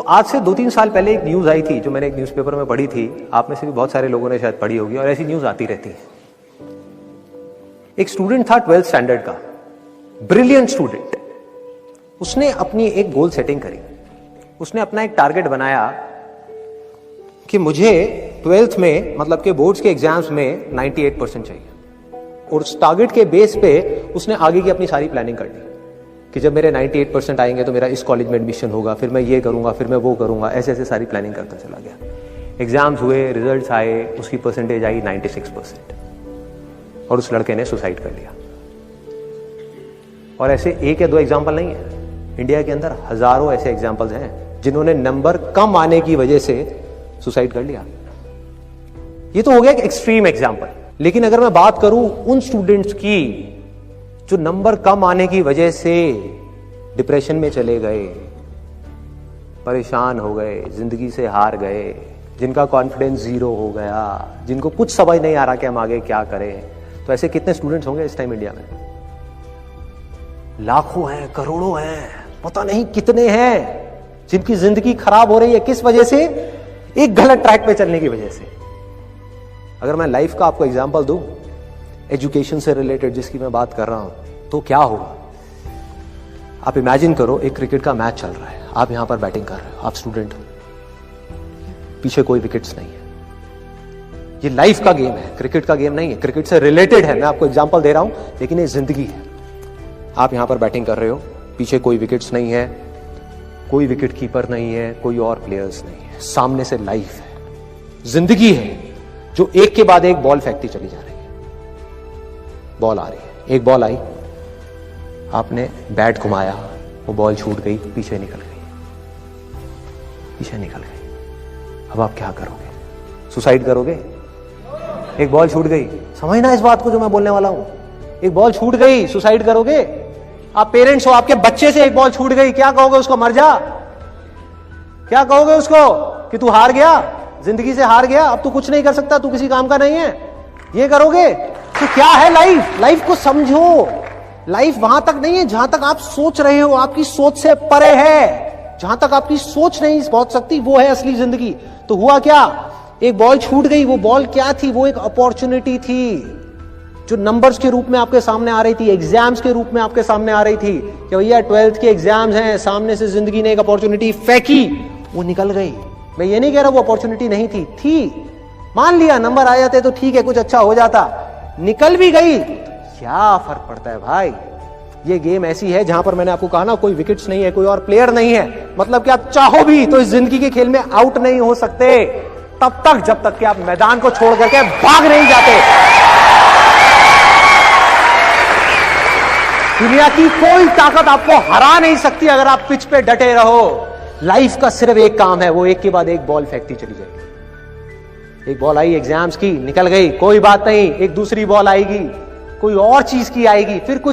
आज से 2-3 साल पहले एक न्यूज आई थी जो मैंने एक न्यूज़पेपर में पढ़ी थी, आप में से भी बहुत सारे लोगों ने शायद पढ़ी होगी और ऐसी न्यूज आती रहती है। एक स्टूडेंट था 12th स्टैंडर्ड का, ब्रिलियंट स्टूडेंट। उसने अपनी एक गोल सेटिंग करी, उसने अपना एक टारगेट बनाया कि मुझे 12th में मतलब के बोर्ड्स के एग्जाम्स में 98% चाहिए, और उस टारगेट के बेस पे उसने आगे की अपनी सारी प्लानिंग कर ली कि जब मेरे 98% आएंगे तो मेरा इस कॉलेज में एडमिशन होगा, फिर मैं ये करूंगा, फिर मैं वो करूंगा, ऐसे ऐसे सारी प्लानिंग करता चला गया। एग्जाम्स हुए, रिजल्ट्स आए, उसकी परसेंटेज आई 96% और उस लड़के ने सुसाइड कर लिया। और ऐसे एक या दो एग्जाम्पल नहीं है, इंडिया के अंदर हजारों ऐसे एग्जाम्पल्स हैं जिन्होंने नंबर कम आने की वजह से सुसाइड कर लिया। ये तो हो गया एक एक्सट्रीम एग्जाम्पल, लेकिन अगर मैं बात करूं उन स्टूडेंट्स की जो नंबर कम आने की वजह से डिप्रेशन में चले गए, परेशान हो गए, जिंदगी से हार गए, जिनका कॉन्फिडेंस जीरो हो गया, जिनको कुछ समझ नहीं आ रहा कि हम आगे क्या करें, तो ऐसे कितने स्टूडेंट्स होंगे इस टाइम इंडिया में? लाखों हैं, करोड़ों हैं, पता नहीं कितने हैं जिनकी जिंदगी खराब हो रही है। किस वजह से? एक गलत ट्रैक पे चलने की वजह से। अगर मैं लाइफ का आपको एग्जांपल दूं, एजुकेशन से रिलेटेड जिसकी मैं बात कर रहा हूं, तो क्या होगा? आप इमेजिन करो, एक क्रिकेट का मैच चल रहा है, आप यहां पर बैटिंग कर रहे हो, आप स्टूडेंट हो, पीछे कोई विकेट्स नहीं है। ये लाइफ का गेम है, क्रिकेट का गेम नहीं है, क्रिकेट से रिलेटेड है, मैं आपको एग्जांपल दे रहा हूं, लेकिन ये जिंदगी है। आप यहां पर बैटिंग कर रहे हो, पीछे कोई विकेट्स नहीं है, कोई विकेट कीपर नहीं है, कोई और प्लेयर्स नहीं है, सामने से लाइफ है, जिंदगी है जो एक के बाद एक बॉल फेंकती चली जा रही है। बॉल आ रही है, एक बॉल आई, आपने बैट घुमाया, वो बॉल छूट गई, पीछे निकल गई, पीछे निकल गई। अब आप क्या करोगे? सुसाइड करोगे? एक बॉल छूट गई, समझना इस बात को जो मैं बोलने वाला हूं। एक बॉल छूट गई, सुसाइड करोगे? आप पेरेंट्स हो, आपके बच्चे से एक बॉल छूट गई, क्या कहोगे उसको? मर जा? क्या कहोगे उसको कि तू हार गया, जिंदगी से हार गया, अब तू कुछ नहीं कर सकता, तू किसी काम का नहीं है? ये करोगे? तो क्या है लाइफ? लाइफ को समझो। लाइफ वहां तक नहीं है जहां तक आप सोच रहे हो, आपकी सोच से परे है। जहां तक आपकी सोच नहीं पहुंच सकती वो है असली जिंदगी। तो हुआ क्या? एक बॉल छूट गई। वो बॉल क्या थी? वो एक अपॉर्चुनिटी थी जो नंबर्स के रूप में आपके सामने आ रही थी, एग्जाम्स के रूप में आपके सामने आ रही थी कि भैया 12th के एग्जाम्स हैं, सामने से जिंदगी ने एक अपॉर्चुनिटी फेंकी, वो निकल गई। मैं ये नहीं कह रहा वो अपॉर्चुनिटी नहीं थी, मान लिया नंबर आ जाते तो ठीक है, कुछ अच्छा हो जाता, निकल भी गई, क्या फर्क पड़ता है भाई? ये गेम ऐसी है जहां पर मैंने आपको कहा ना, कोई विकेट्स नहीं है, कोई और प्लेयर नहीं है, मतलब कि आप चाहो भी तो इस जिंदगी के खेल में आउट नहीं हो सकते तब तक जब तक कि आप मैदान को छोड़ करके भाग नहीं जाते। दुनिया की कोई ताकत आपको हरा नहीं सकती अगर आप पिच पे डटे रहो। लाइफ का सिर्फ एक काम है, वो एक के बाद एक बॉल फेंकती चली जाएगी। एक बॉल आई एग्जाम्स की, निकल गई, कोई बात नहीं, एक दूसरी बॉल आएगी, कोई और चीज की आएगी, फिर कुछ